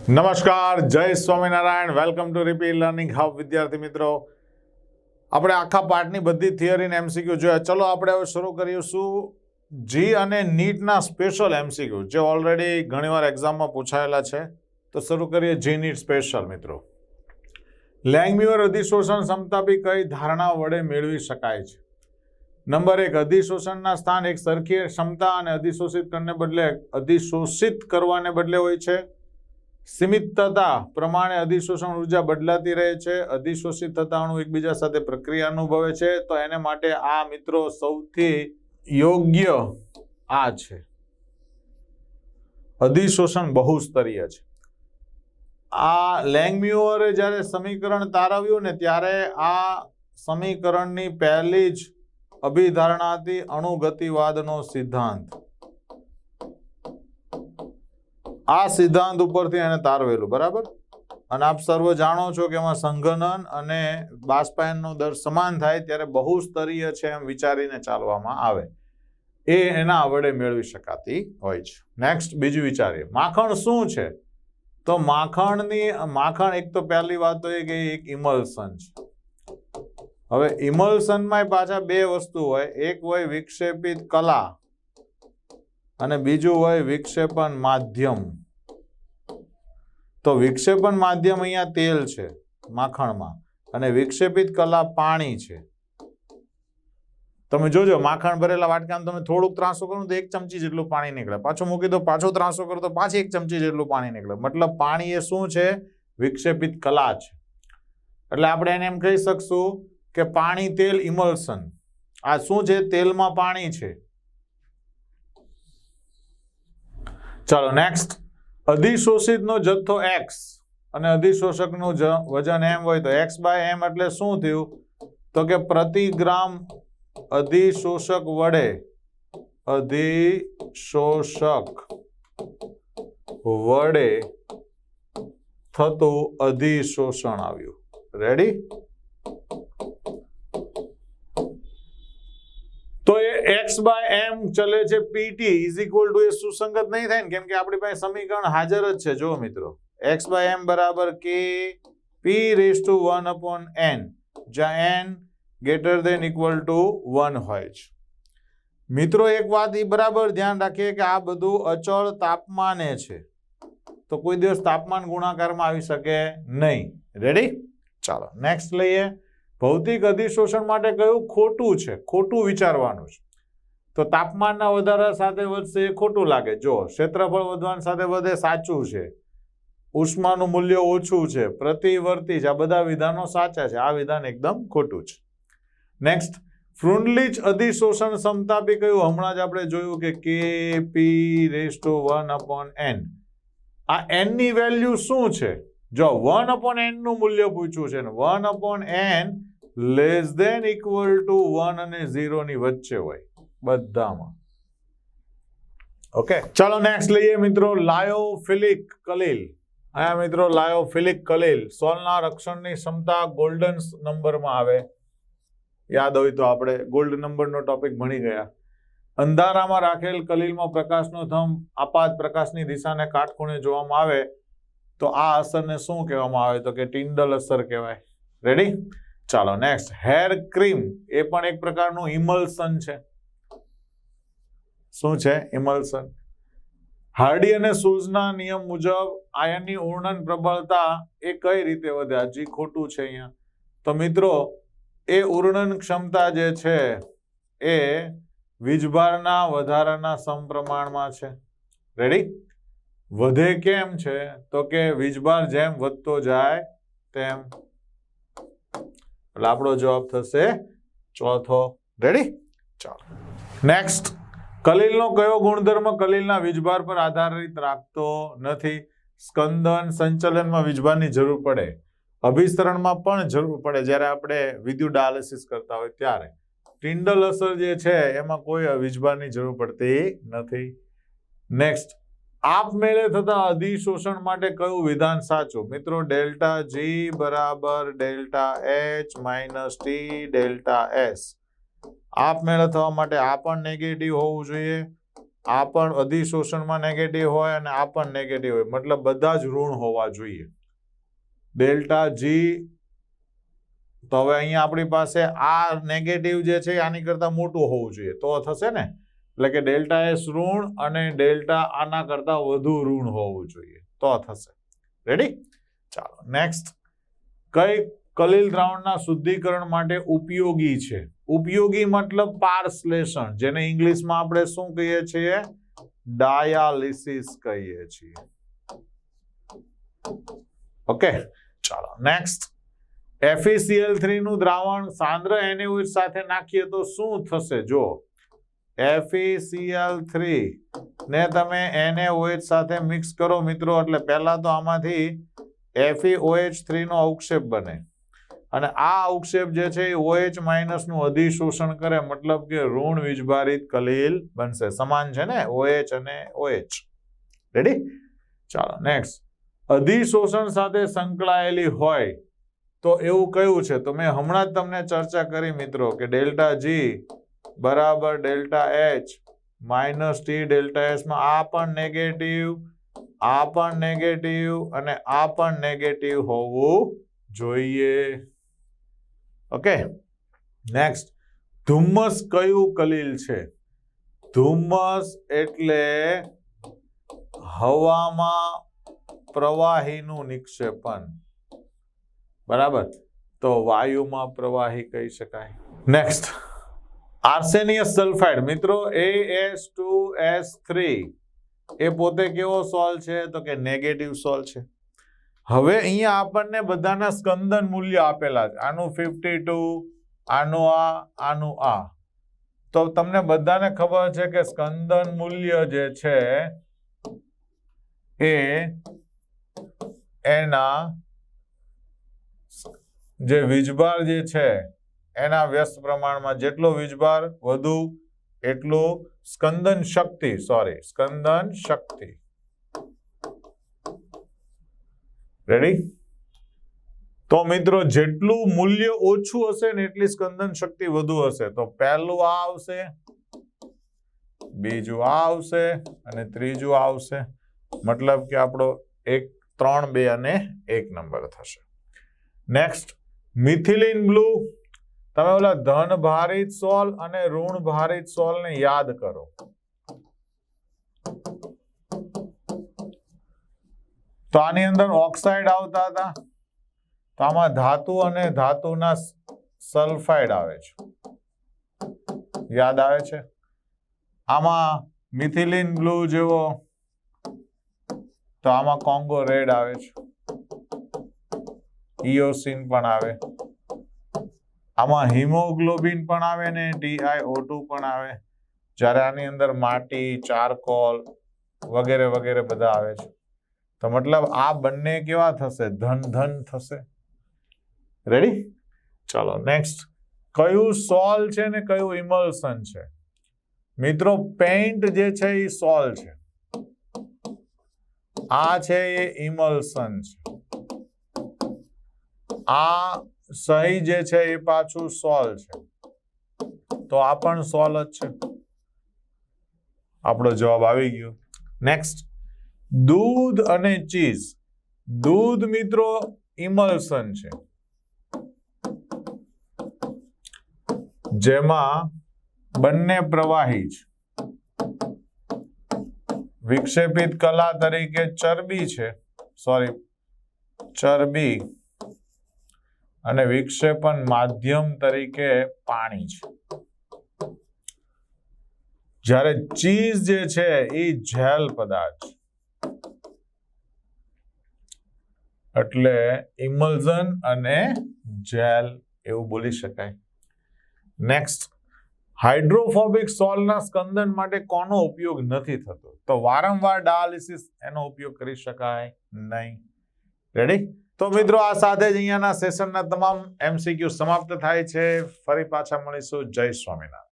નમસ્કાર, Jai Swaminarayan. Welcome to Ripi learning hub. વિદ્યાર્થી મિત્રો, આપણે આખા પાઠની બધી થિયરી ને એમસીક્યુ જોયા. ચલો આપણે હવે શરૂ કરીશું જી અને નીટના સ્પેશિયલ એમસીક્યુ જે ઓલરેડી ઘણીવાર એક્ઝામમાં પૂછાયેલા છે. તો શરૂ કરીએ જી નીટ સ્પેશિયલ. મિત્રો, લેંગમ્યુર અધિશોષણ ક્ષમતા બી કઈ ધારણા વડે મેળવી શકાય છે? નંબર 1, અધિશોષણના સ્થાન એક સરખી ક્ષમતા અને અધિશોષિત કરવાને બદલે હોય છે. સીમિતતા પ્રમાણે અધિશોષણ ઉર્જા બદલાતી રહે છે. અધિશોષિત થતા અણુ એકબીજા સાથે પ્રક્રિયા અનુભવે છે. તો એને માટે આ મિત્રો સૌથી યોગ્ય આ છે, અધિશોષણ બહુસ્તરીય છે. આ લેંગમ્યુરે જ્યારે સમીકરણ તારવ્યું ને ત્યારે આ સમીકરણની પહેલી જ અભિધારણા હતી અણુગતિવાદનો સિદ્ધાંત. આ સિદ્ધાંત ઉપરથી એને તારવેલું, બરાબર. અને આપ સર્વ જાણો છો કે એમાં સંઘનન અને બાષ્પાયનનો દર સમાન થાય ત્યારે બહુસ્તરીય છે એમ વિચારીને ચાલવામાં આવે. એ એના વડે મેળવી શકાતી હોય છે. નેક્સ્ટ, બીજું વિચારીએ, માખણ શું છે? તો માખણ એક તો પહેલી વાત તો એ કે એક ઇમલ્સન છે. હવે ઇમલ્સનમાં પાછા બે વસ્તુ હોય, એક હોય વિક્ષેપિત કલા અને બીજું હોય વિક્ષેપણ માધ્યમ. તો વિક્ષેપણ માધ્યમ અહીંયા તેલ છે માખણમાં અને વિક્ષેપિત કલા પાણી છે. તમે જોજો, માખણ ભરેલા વાટકામાં તમે થોડુંક ત્રાંસો કરો તો 1 ચમચી જેટલું પાણી નીકળે, પાછું મૂકી દો, પાછો ત્રાંસો કરો તો પાછી 1 ચમચી જેટલું પાણી નીકળે. મતલબ પાણી એ શું છે? વિક્ષેપિત કલા છે. એટલે આપણે એને એમ કહી શકશું કે પાણી તેલ ઇમલ્સન. આ શું છે? તેલમાં પાણી છે. ચાલો નેક્સ્ટ, અધિશોષિતનો જથ્થો x અને અધિશોષકનું વજન m હોય તો x/m એટલે શું થયું? તો કે પ્રતિ ગ્રામ અધિશોષક વડે થતું અધિશોષણ આવ્યું. રેડી? તો એ x/m ચલે છે pt ઇઝ ઇક્વલ ટુ, એ સુસંગત નહીં થાય ને, કેમ કે આપણી પાસે સમીકરણ હાજર જ છે. જો મિત્રો, x/m બરાબર k p⁻1/n, જ્યાં n greater than equal to 1 હોય છે. મિત્રો, એક વાત એ બરાબર ધ્યાન રાખીએ કે આ બધું અચળ તાપમાને છે, તો કોઈ દિવસ તાપમાન ગુણાકારમાં આવી શકે નહીં. રેડી? ચાલો નેક્સ્ટ લઈએ. ભૌતિક અધિશોષણ માટે કયું ખોટું છે? ખોટું વિચારવાનું છે. તો તાપમાનના વધારા સાથે વધશે એ ખોટું લાગે. જો ક્ષેત્રફળ વધવાની સાથે વધે સાચું છે. ઉષ્માનું મૂલ્ય ઓછું છે, પ્રતિવર્તી છે, આ બધા વિધાનો સાચા છે. આ વિધાન એકદમ ખોટું છે. નેક્સ્ટ, ફ્રુન્ડલીચ અધિશોષણ ક્ષમતા બી કયું? હમણાં જ આપણે જોયું કે Kp⁻1/n. આ n ની વેલ્યુ શું છે? જો 1/n નું મૂલ્ય પૂછ્યું છે ને 1/n less than equal to 1 અને 0 ની વચ્ચે હોય બધામાં. ઓકે, ચાલો નેક્સ્ટ લઈએ મિત્રો, લાયોફિલિક કલીલ. અહીંયા મિત્રો લાયોફિલિક કલીલ સોલના રક્ષણની ક્ષમતા ગોલ્ડન નંબરમાં આવે. યાદ હોય તો આપણે ગોલ્ડ નંબરનો ટોપિક ભણી ગયા. અંધારામાં રાખેલ કલીલમાં પ્રકાશનો થંભ આપાત પ્રકાશની દિશાને કાટખૂણે જોવામાં આવે તો આ અસરને શું કહેવામાં આવે? તો કે ટિન્ડલ અસર કહેવાય. રેડી? ચાલો નેક્સ્ટ, હેર ક્રીમ એ પણ એક પ્રકારનું ઇમલ્સન છે. શું છે? ઇમલ્સન. હાર્ડી અને સુઝના નિયમ મુજબ આયનની ઉર્ણન પ્રબળતા એ કઈ રીતે વધે? હજી ખોટું છે અહીંયા. તો મિત્રો, એ ઉર્ણન ક્ષમતા જે છે એ વીજભારના વધારાના સમપ્રમાણમાં છે. રેડી? વધે કેમ છે? તો કે વીજભાર જેમ વધતો જાય તેમ. એટલે આપણો જવાબ થશે ચોથો. રેડી? ચાલો નેક્સ્ટ, કલીલનો કયો ગુણધર્મ કલીલના વીજભાર પર આધારિત રાખતો નથી? સ્કંદન સંચલનમાં વીજભારની જરૂર પડે, અભિસરણમાં પણ જરૂર પડે જ્યારે આપણે વિદ્યુત ડાયાલિસિસ કરતા હોય ત્યારે. ટિન્ડલ અસર જે છે એમાં કોઈ વીજભારની જરૂર પડતી નથી. નેક્સ્ટ, આપમેળે થતા અધિશોષણ માટે કયું વિધાન સાચું? મિત્રો, ડેલ્ટા જી બરાબર delta H minus T delta S. આપમેળે થવા માટે આ પણ નેગેટિવ હોવું જોઈએ આ પણ અધિશોષણમાં નેગેટિવ હોય અને આ પણ નેગેટિવ હોય, મતલબ બધા જ ઋણ હોવા જોઈએ. ડેલ્ટા જી, તો હવે અહીંયા આપણી પાસે આ નેગેટિવ જે છે આની કરતા મોટું હોવું જોઈએ તો થશે ને, એટલે કે ડેલ્ટા એસ ઋણ અને ડેલ્ટા આના કરતા વધુ ઋણ હોવું જોઈએ તો થશે. રેડી? ચાલો નેક્સ્ટ. કઈ કલીલ દ્રાવણના શુદ્ધિકરણ માટે ઉપયોગી છે? ઉપયોગી મતલબ પારશ્લેષણ, જેને ઇંગ્લિશમાં આપણે શું કહીએ છીએ? ડાયાલિસિસ કહીએ છીએ. ઓકે, ચાલો નેક્સ્ટ. FeCl3 નું દ્રાવણ સાંદ્ર NaOH સાથે નાખીએ તો શું થશે? જો FeCl3 ને તમે NaOH સાથે મિક્સ કરો મિત્રો, એટલે પહેલા તો આમાંથી FeOH3 નો અવક્ષેપ બને અને આ અવક્ષેપ જે છે એ OH- નું અધિશોષણ કરે, મતલબ કે ઋણ વીજભારિત કલીલ બનશે. સમાન છે ને OH અને OH. રેડી? ચાલો નેક્સ્ટ. અધિશોષણ સાથે સંકળાયેલી હોય તો એવું કયું છે? તો મેં હમણાં જ તમને ચર્ચા કરી મિત્રો કે ડેલ્ટા જી બરાબર delta H minus T delta S માં આ પણ નેગેટિવ, આ પણ નેગેટિવ અને આ પણ નેગેટિવ હોવું જોઈએ. Okay, next. ધુમ્મસ કયું કલીલ છે? ધુમ્મસ એટલે હવામાં પ્રવાહીનું નિક્ષેપણ. બરાબર, તો વાયુમાં પ્રવાહી કહી શકાય. નેક્સ્ટ. આર્સેનિયસ સલ્ફાઇડ મિત્રો AS2S3 એ પોતે કેવો સોલ છે? તો કે નેગેટિવ સોલ છે. હવે અહીંયા આપણને બધાના સ્કંદન મૂલ્ય આપેલા છે. આનું 52, આનું આ. તો તમને બધાને ખબર છે કે સ્કંદન મૂલ્ય જે છે એ એના જે વીજભાર જે છે એના વ્યસ્ત પ્રમાણમાં, જેટલો વીજભાર વધુ એટલું સ્કંદન શક્તિ. રેડી? તો મિત્રો જેટલું મૂલ્ય ઓછું હશે ને એટલી સ્કંદન શક્તિ વધુ હશે. તો પહેલું આ આવશે, બીજું આ આવશે અને ત્રીજું આ આવશે. મતલબ કે આપણો 1, 3, 2 અને 1 નંબર થશે. નેક્સ્ટ. Methylene blue. તમે ઓલા ધન ભારિત સોલ અને ઋણ ભારિત સોલ ને યાદ કરો. તો આની અંદર ઓક્સાઇડ આવતા હતા, તો આમાં ધાતુ અને ધાતુના સલ્ફાઇડ આવે છે. યાદ આવે છે? આમાં મિથિલિન બ્લુ જેવો, તો આમાં કોંગો રેડ આવે છે. ઇયોસિન પણ આવે, આમાં હિમોગ્લોબિન પણ આવે ને TiO2 પણ આવે. જ્યારે આની અંદર માટી, ચારકોલ વગેરે વગેરે બધા આવે છે. તો મતલબ આ બંને કેવા થશે? ધન થશે. રેડી? ચાલો નેક્સ્ટ. કયું સોલ છે ને કયું ઇમલ્સન છે? મિત્રો પેઇન્ટ જે છે એ સોલ છે, આ છે એ ઇમલ્સન છે. આ સહી જે છે એ પાછું સોલ છે, તો આ પણ સોલ જ છે. આપણો જવાબ આવી ગયો. નેક્સ્ટ. દૂધ અને ચીઝ. દૂધ મિત્રો ઇમલ્સન છે, જેમાં બંને પ્રવાહી છે. વિક્ષેપિત કલા તરીકે ચરબી છે, ચરબી, અને વિક્ષેપણ માધ્યમ તરીકે પાણી છે. જ્યારે ચીઝ જે છે એ જેલ પદાર્થ છે, એટલે ઇમલ્ઝન અને જેલ એવું બોલી શકાય. નેક્સ્ટ. હાઇડ્રોફોબિક સોલના સ્કંદન માટે કોનો ઉપયોગ નથી થતો? તો વારંવાર ડાયાલિસિસ એનો ઉપયોગ કરી શકાય નહીં. રેડી? તો મિત્રો આ સાથે જ અહીંયાના સેશનના તમામ MCQ સમાપ્ત થાય છે. ફરી પાછા મળીશું. જય સ્વામિનારાયણ.